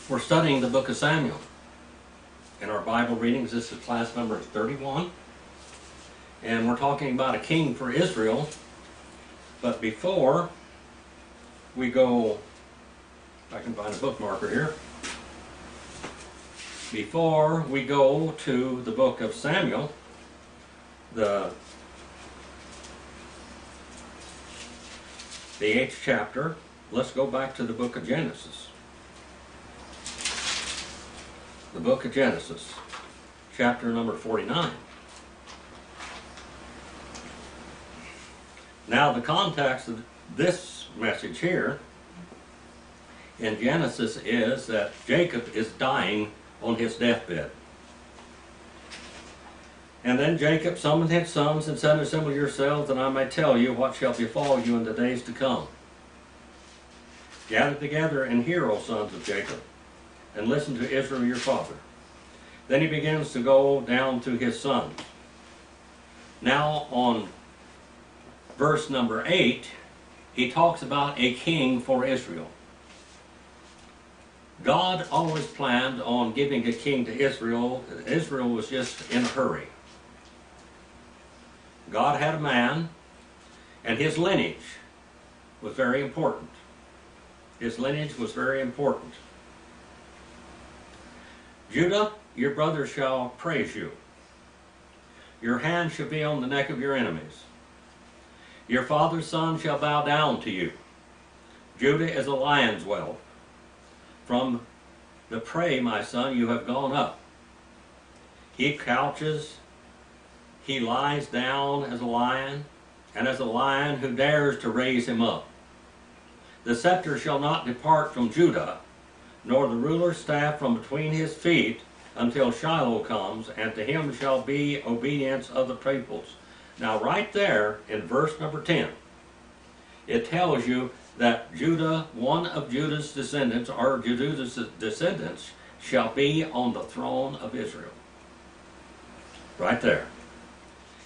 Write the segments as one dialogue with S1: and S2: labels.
S1: We're studying the book of Samuel. In our Bible readings, this is class number 31. And we're talking about a king for Israel. But before we go, if I can find a bookmarker here. Before we go to the book of Samuel, the 8th chapter, let's go back to the book of Genesis. The book of Genesis, chapter number 49. Now the context of this message here in Genesis is that Jacob is dying on his deathbed. And then Jacob summoned his sons and said, "Assemble yourselves, that I may tell you what shall befall you in the days to come. Gather together and hear, O sons of Jacob, and listen to Israel your father." Then he begins to go down to his sons. Now on verse number 8, he talks about a king for Israel. God always planned on giving a king to Israel. Israel was just in a hurry. God had a man, and his lineage was very important. His lineage was very important. Judah, your brothers shall praise you. Your hand shall be on the neck of your enemies. Your father's son shall bow down to you. Judah is a lion's whelp. From the prey, my son, you have gone up. He couches, he lies down as a lion, and as a lion who dares to raise him up. The scepter shall not depart from Judah, nor the ruler's staff from between his feet, until Shiloh comes, and to him shall be obedience of the peoples. Now right there in verse number 10, it tells you that Judah, one of Judah's descendants, or Judah's descendants, shall be on the throne of Israel. Right there.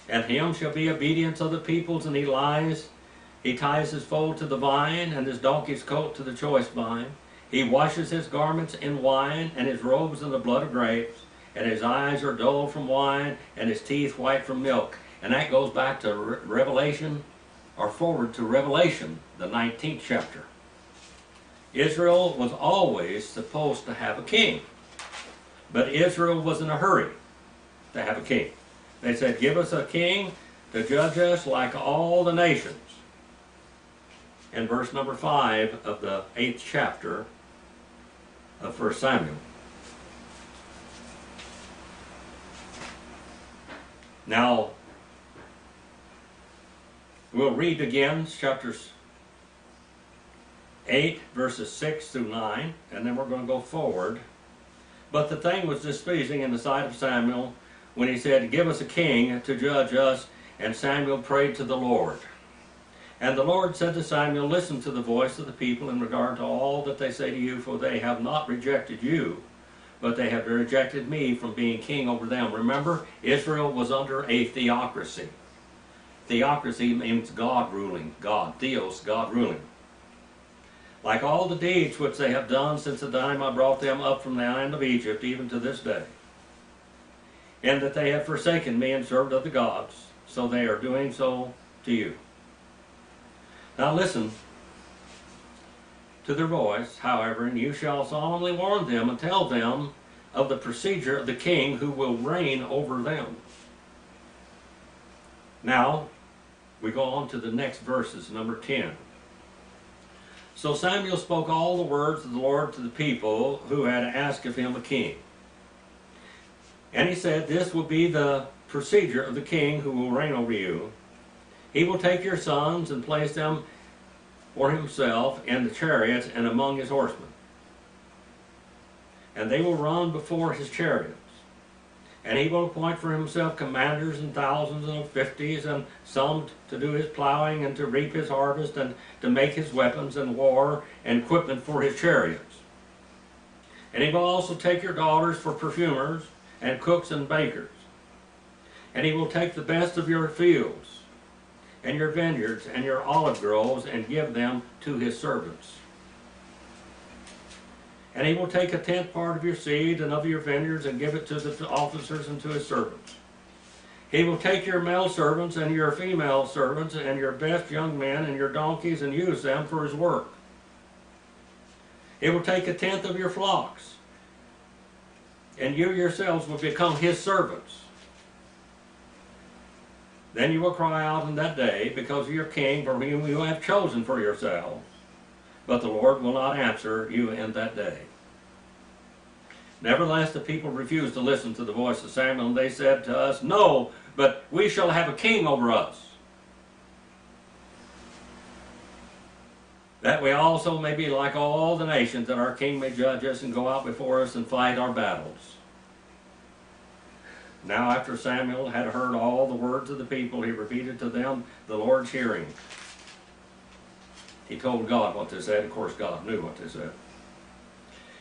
S1: And him shall be obedience of the peoples, and he ties his foal to the vine, and his donkey's coat to the choice vine. He washes his garments in wine, and his robes in the blood of grapes, and his eyes are dull from wine, and his teeth white from milk. And that goes back to Revelation, or forward to Revelation, the 19th chapter. Israel was always supposed to have a king, but Israel was in a hurry to have a king. They said, "Give us a king to judge us like all the nations." In verse number 5 of the 8th chapter of 1 Samuel. Now, we'll read again chapters 8, verses 6 through 9, and then we're going to go forward. But the thing was displeasing in the sight of Samuel when he said, "Give us a king to judge us." And Samuel prayed to the Lord. And the Lord said to Samuel, "Listen to the voice of the people in regard to all that they say to you, for they have not rejected you, but they have rejected me from being king over them." Remember, Israel was under a theocracy. Theocracy means God ruling, God, theos, God ruling. "Like all the deeds which they have done since the time I brought them up from the land of Egypt, even to this day, and that they have forsaken me and served other gods, so they are doing so to you. Now listen to their voice, however, and you shall solemnly warn them and tell them of the procedure of the king who will reign over them." Now, we go on to the next verses, number 10. "So Samuel spoke all the words of the Lord to the people who had asked of him a king. And he said, 'This will be the procedure of the king who will reign over you. He will take your sons and place them for himself in the chariots and among his horsemen. And they will run before his chariots. And he will appoint for himself commanders in thousands and of 50s, and some to do his plowing and to reap his harvest and to make his weapons and war and equipment for his chariots. And he will also take your daughters for perfumers and cooks and bakers. And he will take the best of your fields and your vineyards and your olive groves and give them to his servants. And he will take a tenth part of your seed and of your vineyards and give it to the officers and to his servants. He will take your male servants and your female servants and your best young men and your donkeys and use them for his work. He will take a tenth of your flocks, and you yourselves will become his servants. Then you will cry out in that day because of your king for whom you have chosen for yourselves. But the Lord will not answer you in that day. Nevertheless, the people refused to listen to the voice of Samuel, and they said to us, "No, but we shall have a king over us, that we also may be like all the nations, that our king may judge us and go out before us and fight our battles." Now after Samuel had heard all the words of the people, he repeated to them the Lord's hearing. He told God what they said. Of course, God knew what they said.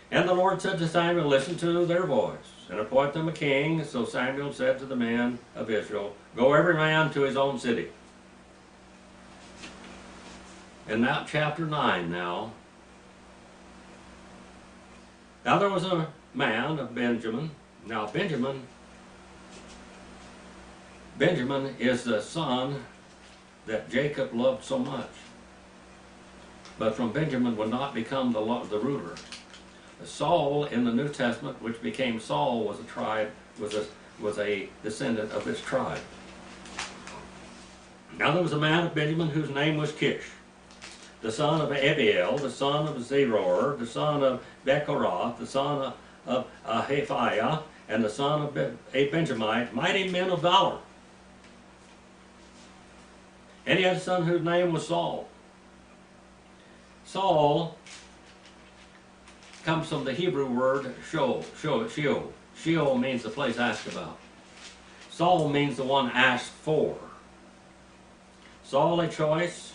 S1: And the Lord said to Samuel, "Listen to their voice, and appoint them a king." So Samuel said to the men of Israel, "Go every man to his own city." And now chapter 9 now. Now there was a man of Benjamin. Now Benjamin is the son that Jacob loved so much. But from Benjamin would not become the ruler. Saul in the New Testament, which became Saul, was a descendant of this tribe. Now there was a man of Benjamin whose name was Kish, the son of Abiel, the son of Zeror, the son of Bechorath, the son of Ahiphiah, and the son of a Benjamite, mighty men of valor. And he had a son whose name was Saul. Saul comes from the Hebrew word Sheol. Sheol means the place asked about. Saul means the one asked for. Saul, a choice,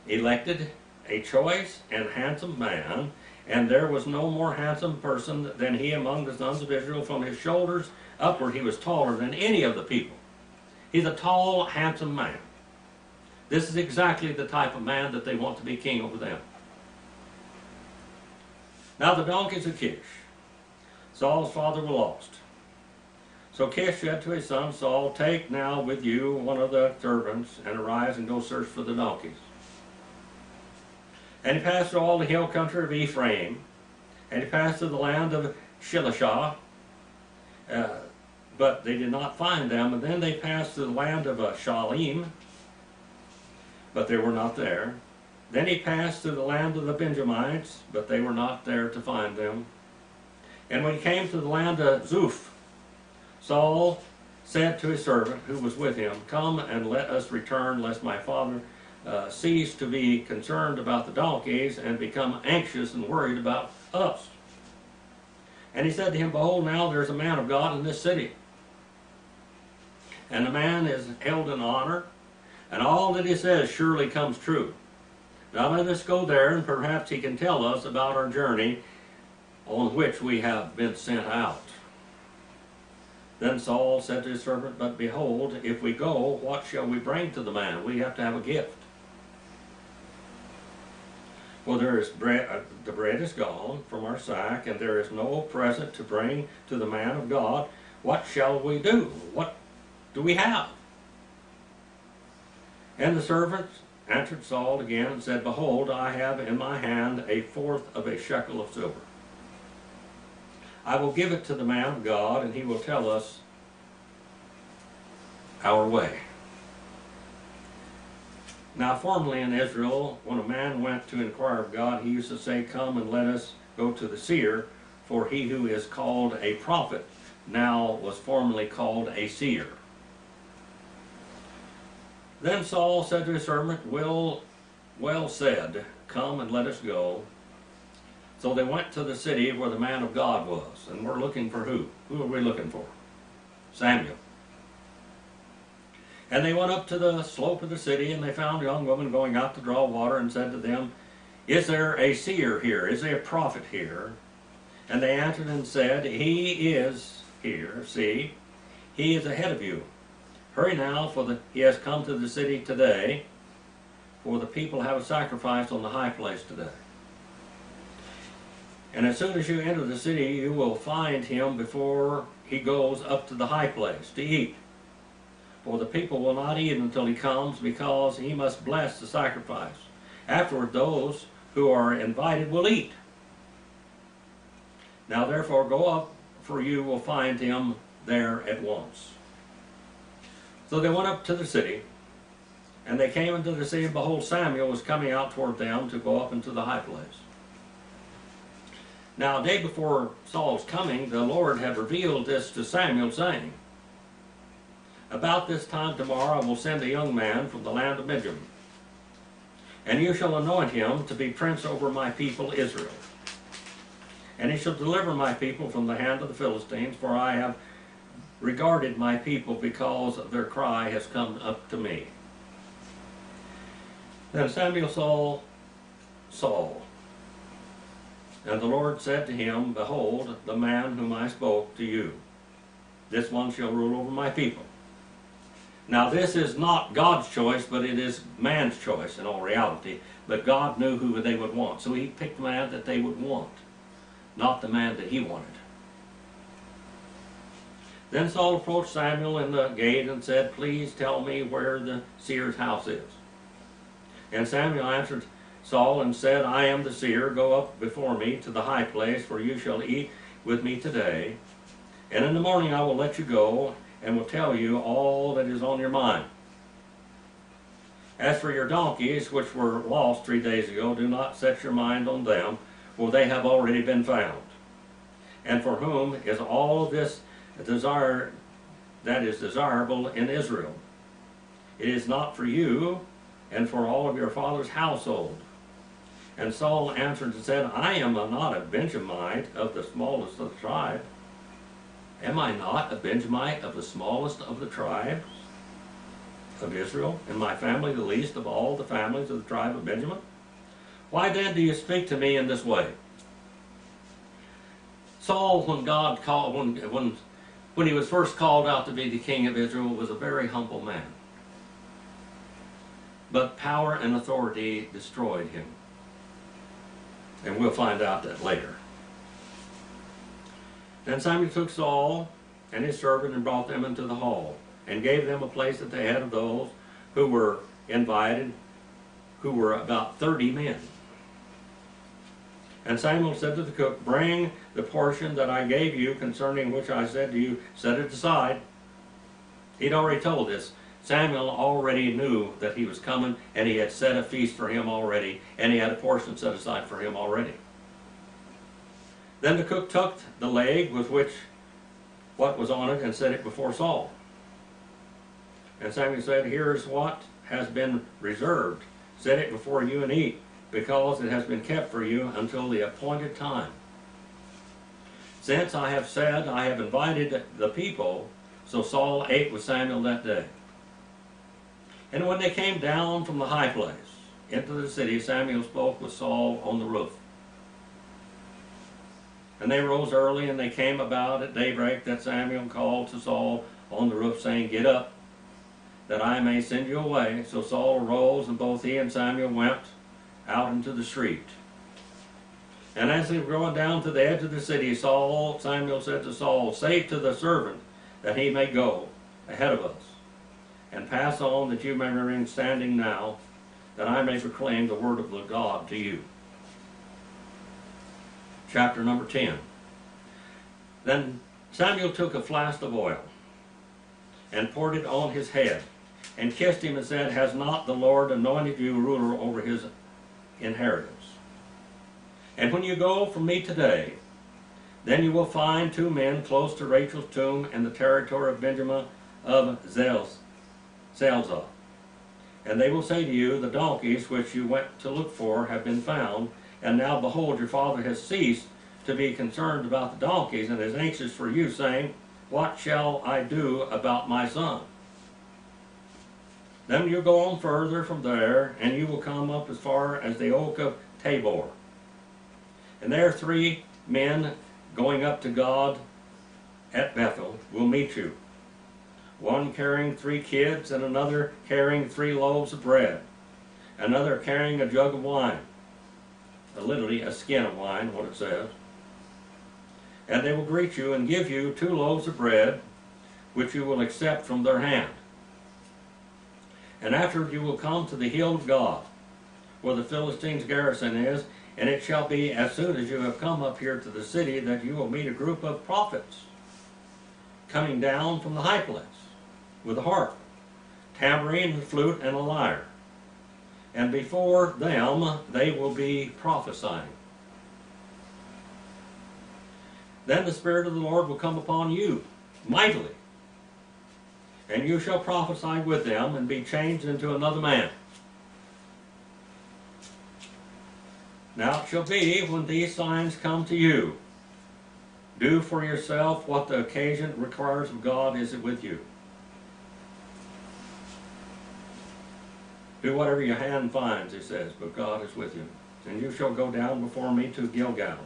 S1: elected, a choice and handsome man, and there was no more handsome person than he among the sons of Israel. From his shoulders upward he was taller than any of the people. He's a tall, handsome man. This is exactly the type of man that they want to be king over them. Now the donkeys of Kish, Saul's father, were lost. So Kish said to his son Saul, "Take now with you one of the servants, and arise and go search for the donkeys." And he passed through all the hill country of Ephraim, and he passed through the land of Shilishah, but they did not find them. And then they passed through the land of Shalim, but they were not there. Then he passed through the land of the Benjamites, but they were not there to find them. And when he came to the land of Zuph, Saul said to his servant who was with him, "Come and let us return, lest my father cease to be concerned about the donkeys and become anxious and worried about us." And he said to him, "Behold, now there is a man of God in this city, and the man is held in honor, and all that he says surely comes true. Now let us go there, and perhaps he can tell us about our journey on which we have been sent out." Then Saul said to his servant, "But behold, if we go, what shall we bring to the man? We have to have a gift. For there is bread, the bread is gone from our sack, and there is no present to bring to the man of God. What shall we do? What do we have?" And the servant answered Saul again and said, "Behold, I have in my hand a fourth of a shekel of silver. I will give it to the man of God, and he will tell us our way." Now formerly in Israel, when a man went to inquire of God, he used to say, "Come and let us go to the seer," for he who is called a prophet now was formerly called a seer. Then Saul said to his servant, "Well said, come and let us go." So they went to the city where the man of God was. And we're looking for who? Who are we looking for? Samuel. And they went up to the slope of the city, and they found a young woman going out to draw water, and said to them, "Is there a seer here? Is there a prophet here?" And they answered and said, "He is here. See, he is ahead of you. Hurry now, for he has come to the city today, for the people have a sacrifice on the high place today." And as soon as you enter the city, you will find him before he goes up to the high place to eat. For the people will not eat until he comes, because he must bless the sacrifice. Afterward, those who are invited will eat. Now therefore go up, for you will find him there at once. So they went up to the city, and they came into the city, and behold, Samuel was coming out toward them to go up into the high place. Now a day before Saul's coming, the Lord had revealed this to Samuel, saying, About this time tomorrow I will send a young man from the land of Benjamin, and you shall anoint him to be prince over my people Israel. And he shall deliver my people from the hand of the Philistines, for I have regarded my people, because their cry has come up to me. Then Samuel saw Saul, and the Lord said to him, Behold, the man whom I spoke to you, this one shall rule over my people. Now this is not God's choice, but it is man's choice in all reality. But God knew who they would want, so he picked the man that they would want, not the man that he wanted. Then Saul approached Samuel in the gate and said, Please tell me where the seer's house is. And Samuel answered Saul and said, I am the seer. Go up before me to the high place, for you shall eat with me today. And in the morning I will let you go, and will tell you all that is on your mind. As for your donkeys, which were lost 3 days ago, do not set your mind on them, for they have already been found. And for whom is all this desire that is desirable in Israel? It is not for you, and for all of your father's household. And Saul answered and said, I am not a Benjamite of the smallest of the tribe. Am I not a Benjamite of the smallest of the tribes of Israel, and my family the least of all the families of the tribe of Benjamin? Why then do you speak to me in this way? Saul, when God called, when he was first called out to be the king of Israel, was a very humble man. But power and authority destroyed him. And we'll find out that later. Then Samuel took Saul and his servant and brought them into the hall, and gave them a place at the head of those who were invited, who were about 30 men. And Samuel said to the cook, Bring the portion that I gave you, concerning which I said to you, set it aside. He'd already told this. Samuel already knew that he was coming, and he had set a feast for him already, and he had a portion set aside for him already. Then the cook took the leg with what was on it, and set it before Saul. And Samuel said, Here is what has been reserved. Set it before you and eat, because it has been kept for you until the appointed time. Since I have said, I have invited the people. So Saul ate with Samuel that day. And when they came down from the high place into the city, Samuel spoke with Saul on the roof. And they rose early, and they came about at daybreak, that Samuel called to Saul on the roof, saying, Get up, that I may send you away. So Saul arose, and both he and Samuel went out into the street. And as they were going down to the edge of the city, Samuel said to Saul, Say to the servant that he may go ahead of us, and pass on, that you may remain standing now, that I may proclaim the word of the God to you. Chapter number 10. Then Samuel took a flask of oil, and poured it on his head, and kissed him, and said, Has not the Lord anointed you ruler over his inheritance? And when you go from me today, then you will find 2 men close to Rachel's tomb in the territory of Benjamin of Zelzah. And they will say to you, The donkeys which you went to look for have been found, and now behold, your father has ceased to be concerned about the donkeys, and is anxious for you, saying, What shall I do about my son? Then you go on further from there, and you will come up as far as the oak of Tabor. And there 3 men going up to God at Bethel will meet you, one carrying 3 kids, and another carrying 3 loaves of bread, another carrying a jug of wine, literally a skin of wine, what it says, and they will greet you and give you 2 loaves of bread, which you will accept from their hand. And afterward you will come to the hill of God, where the Philistines' garrison is, and it shall be as soon as you have come up here to the city that you will meet a group of prophets coming down from the high place with a harp, tambourine, and flute, and a lyre. And before them they will be prophesying. Then the Spirit of the Lord will come upon you mightily, and you shall prophesy with them and be changed into another man. Now it shall be, when these signs come to you, do for yourself what the occasion requires of God is with you. Do whatever your hand finds, he says, but God is with you. And you shall go down before me to Gilgal.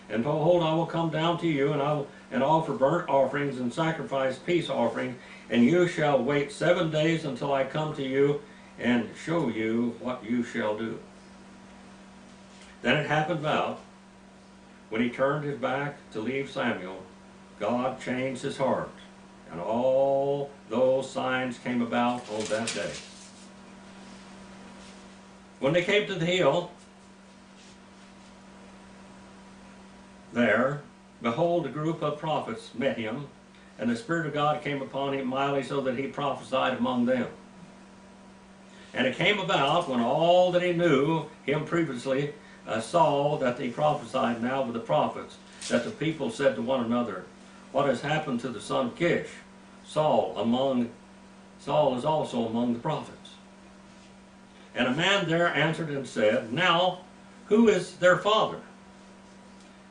S1: And behold, I will come down to you, and offer burnt offerings and sacrifice peace offerings, and you shall wait 7 days until I come to you and show you what you shall do. Then it happened about, when he turned his back to leave Samuel, God changed his heart, and all those signs came about on that day. When they came to the hill, there, behold, a group of prophets met him, and the Spirit of God came upon him mightily, so that he prophesied among them. And it came about, when all that he knew him previously saw that he prophesied now with the prophets, that the people said to one another, what has happened to the son of Kish? Saul is also among the prophets. And a man there answered and said, now, who is their father?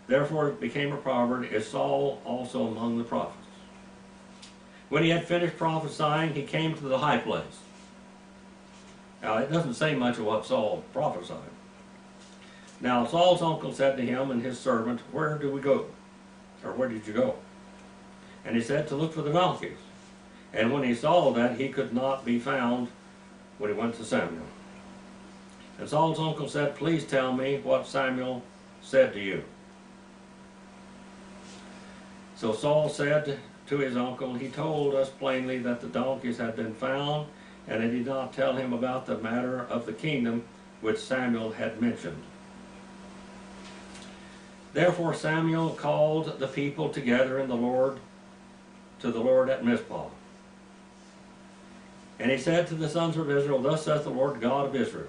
S1: Therefore it became a proverb, is Saul also among the prophets? When he had finished prophesying, he came to the high place. Now it doesn't say much of what Saul prophesied. Now Saul's uncle said to him and his servant, where do we go? Or where did you go? And he said, to look for the donkeys. And when he saw that he could not be found, when he went to Samuel. And Saul's uncle said, please tell me what Samuel said to you. So Saul said to his uncle, he told us plainly that the donkeys had been found, and he did not tell him about the matter of the kingdom which Samuel had mentioned. Therefore Samuel called the people together to the Lord at Mizpah. And he said to the sons of Israel, thus saith the Lord God of Israel,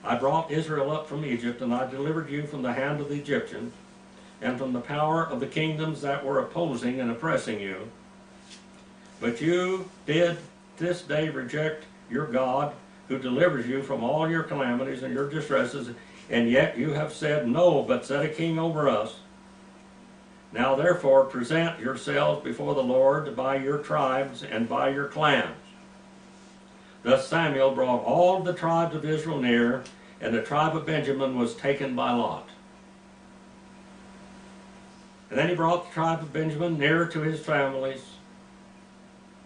S1: I brought Israel up from Egypt, and I delivered you from the hand of the Egyptians, and from the power of the kingdoms that were opposing and oppressing you. But you did this day reject your God, who delivers you from all your calamities and your distresses, and yet you have said, no, but set a king over us. Now therefore present yourselves before the Lord by your tribes and by your clans. Thus Samuel brought all the tribes of Israel near, and the tribe of Benjamin was taken by lot. And then he brought the tribe of Benjamin nearer to his families,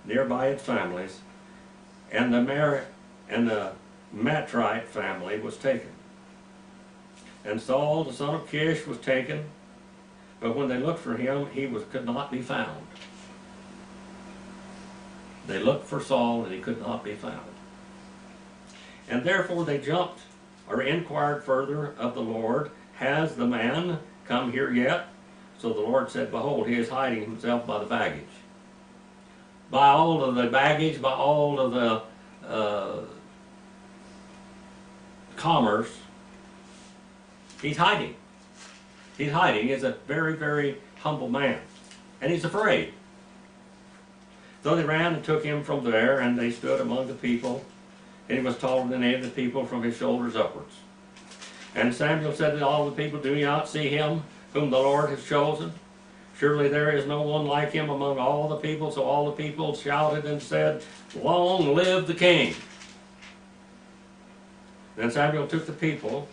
S1: nearby its families, and the Matrite family was taken. And Saul, the son of Kish, was taken, but when they looked for him, he could not be found. They looked for Saul, and he could not be found. And therefore they jumped, or inquired further of the Lord, has the man come here yet? So the Lord said, behold, he is hiding himself by the baggage. By all of the baggage, by all of the commerce, he's hiding. He's hiding. He's a very, very humble man. And he's afraid. So they ran and took him from there, and they stood among the people, and he was taller than any of the people from his shoulders upwards. And Samuel said to all the people, do you not see him whom the Lord has chosen? Surely there is no one like him among all the people. So all the people shouted and said, long live the king. Then Samuel took the people,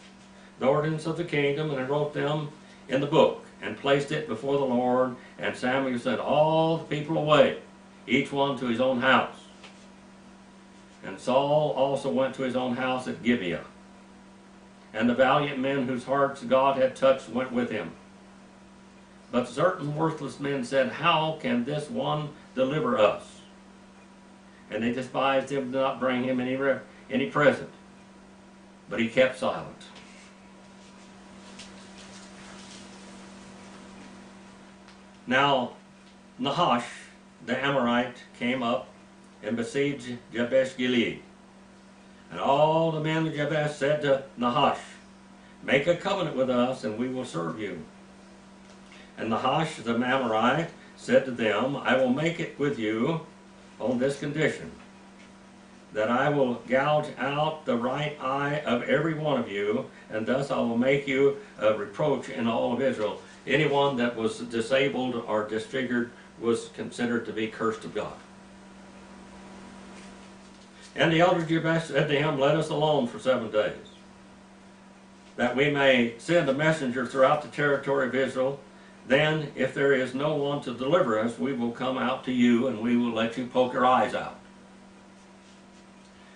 S1: the ordinance of the kingdom, and wrote them in the book, and placed it before the Lord. And Samuel said, all the people away, each one to his own house. And Saul also went to his own house at Gibeah. and the valiant men whose hearts God had touched went with him. But certain worthless men said, "How can this one deliver us?" And they despised him, did not bring him any present. But he kept silent. Now Nahash the Amorite came up and besieged Jabesh Gilead. And all the men of Jabesh said to Nahash, "Make a covenant with us, and we will serve you." And Nahash the Amorite said to them, "I will make it with you on this condition, that I will gouge out the right eye of every one of you, and thus I will make you a reproach in all of Israel." Anyone that was disabled or disfigured was considered to be cursed of God. And the elder Jabesh said to him, "Let us alone for 7 days, that we may send a messenger throughout the territory of Israel. Then, if there is no one to deliver us, we will come out to you, and we will let you poke your eyes out."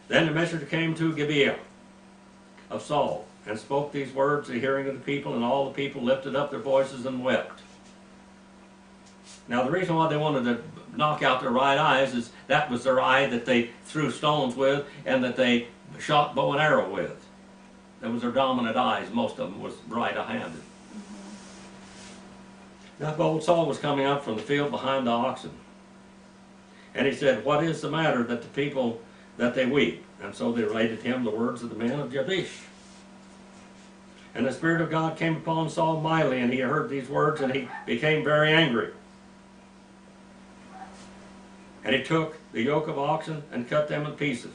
S1: Then the messenger came to Gibeah of Saul, and spoke these words to the hearing of the people, and all the people lifted up their voices and wept. Now the reason why they wanted to knock out their right eyes is that was their eye that they threw stones with, and that they shot bow and arrow with. That was their dominant eyes. Most of them was right-handed. Now old Saul was coming up from the field behind the oxen. And he said, "What is the matter that the people, that they weep?" And so they related him the words of the men of Jabesh. And the Spirit of God came upon Saul mightily, and he heard these words, and he became very angry. And he took the yoke of oxen and cut them in pieces.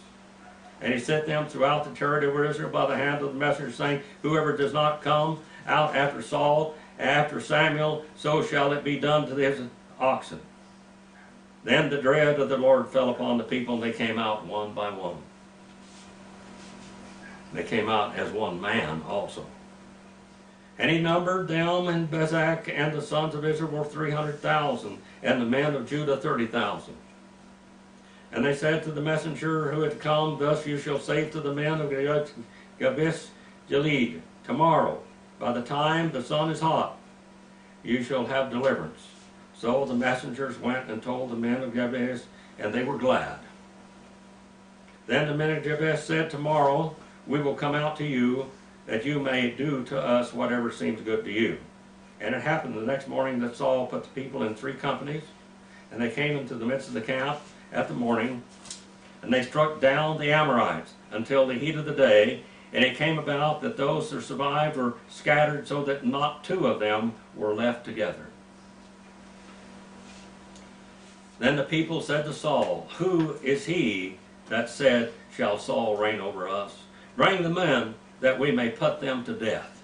S1: And he sent them throughout the territory of Israel by the hand of the messenger, saying, "Whoever does not come out after Saul, after Samuel, so shall it be done to his oxen." Then the dread of the Lord fell upon the people, and they came out one by one. They came out as one man also. And he numbered them in Bezek, and the sons of Israel were 300,000, and the men of Judah 30,000. And they said to the messenger who had come, "Thus you shall say to the men of Jabesh Gilead, tomorrow, by the time the sun is hot, you shall have deliverance." So the messengers went and told the men of Jabesh, and they were glad. Then the men of Jabesh said, "Tomorrow we will come out to you, that you may do to us whatever seems good to you." And it happened the next morning that Saul put the people in 3 companies, and they came into the midst of the camp at the morning, and they struck down the Amorites until the heat of the day. And it came about that those who survived were scattered, so that not 2 of them were left together. Then the people said to Saul, "Who is he that said, 'Shall Saul reign over us?' Bring the men, that we may put them to death."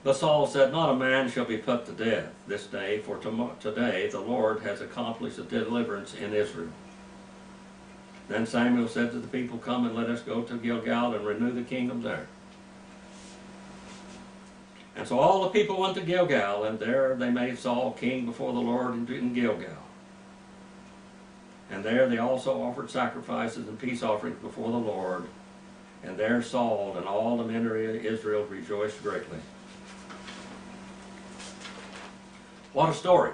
S1: But Saul said, "Not a man shall be put to death this day, for today the Lord has accomplished a deliverance in Israel." Then Samuel said to the people, "Come and let us go to Gilgal and renew the kingdom there." And so all the people went to Gilgal, and there they made Saul king before the Lord in Gilgal. And there they also offered sacrifices and peace offerings before the Lord. And there Saul and all the men of Israel rejoiced greatly. What a story.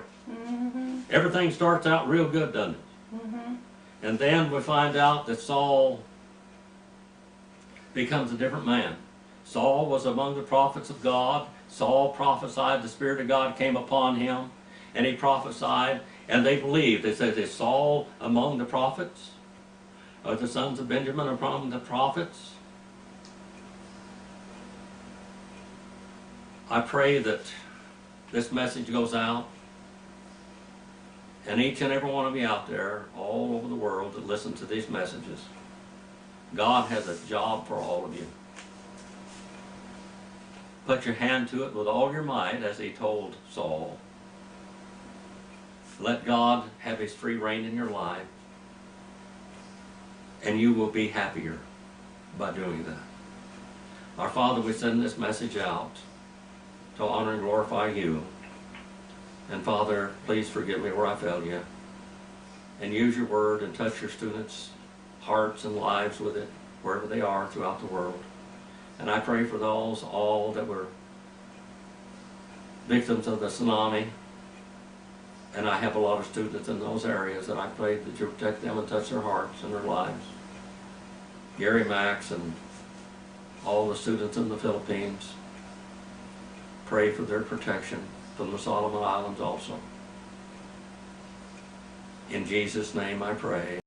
S1: Everything starts out real good, doesn't it? And then we find out that Saul becomes a different man. Saul was among the prophets of God. Saul prophesied, the Spirit of God came upon him, and he prophesied, and they believed. They said, "Is Saul among the prophets? Are the sons of Benjamin among the prophets?" I pray that this message goes out, and each and every one of you out there, all over the world, that listen to these messages, God has a job for all of you. Put your hand to it with all your might, as he told Saul. Let God have his free reign in your life, and you will be happier by doing that. Our Father, we send this message out to honor and glorify you. And Father, please forgive me where I failed you. And use your word and touch your students' hearts and lives with it, wherever they are throughout the world. And I pray for those all that were victims of the tsunami. And I have a lot of students in those areas, and I pray that you protect them and touch their hearts and their lives. Gary Max and all the students in the Philippines, pray for their protection from the Solomon Islands also. In Jesus' name I pray.